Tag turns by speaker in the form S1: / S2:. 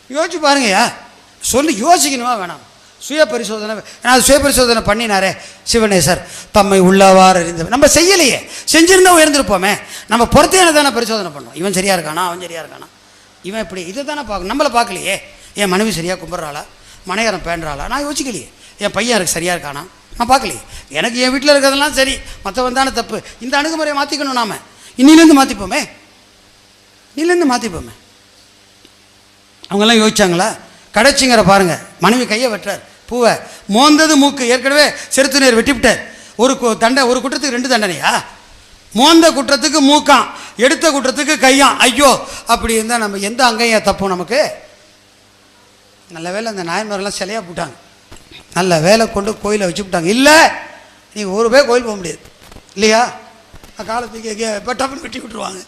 S1: யோசிச்சு பாருங்கய்யா. சொல்லி யோசிக்கணுமா வேணாம்? சுய பரிசோதனை. நான் சுய பரிசோதனை பண்ணினாரே சிவனேசர் தம்மை உள்ளவாறு அறிந்தவர். நம்ம செய்யலையே, செஞ்சிருந்தா உயர்ந்திருப்போமே. நம்ம பொறுத்தையான தானே பரிசோதனை பண்ணோம். இவன் சரியா இருக்கானா, அவன் சரியா இருக்கானா, இவன் இப்படி இதை தானே பார்க்கணும். நம்மளை பார்க்கலையே. என் மனைவி சரியாக கும்பிட்றாளா, மனையாரம் பேண்டுறாளா, நான் யோசிக்கலையே. என் பையன் எனக்கு சரியாக இருக்கானா, நான் பார்க்கலையே. எனக்கு என் வீட்டில் இருக்கிறதெல்லாம் சரி, மற்றவன் தானே தப்பு. இந்த அணுகுமுறையை மாற்றிக்கணும். நாம் இன்னிலேருந்து மாற்றிப்போமே, இன்னிலேருந்து மாற்றிப்போமே. அவங்கெல்லாம் யோசிச்சாங்களா? கடைச்சிங்கிற பாருங்க, மனைவி கையை வெட்டுறார், பூவை மோந்தது மூக்கு. ஏற்கனவே செருத்துநீர் வெட்டிவிட்டார். ஒரு ஒரு குற்றத்துக்கு 2 தண்டனையா? மோந்த குற்றத்துக்கு மூக்காம், எடுத்த குற்றத்துக்கு கையாம். ஐயோ, அப்படி இருந்தால் நம்ம எந்த அங்கையா தப்போம் நமக்கு? நல்ல வேலை அந்த நாயன்மாரெல்லாம் சிலையாக போட்டாங்க. நல்ல வேலை கொண்டு கோயிலை வச்சு விட்டாங்க. இல்லை, நீங்கள் ஒரு பேர் கோயில் போக முடியாது இல்லையா? காலத்துக்கு இப்போ டப்புன்னு வெட்டி விட்டுருவாங்க.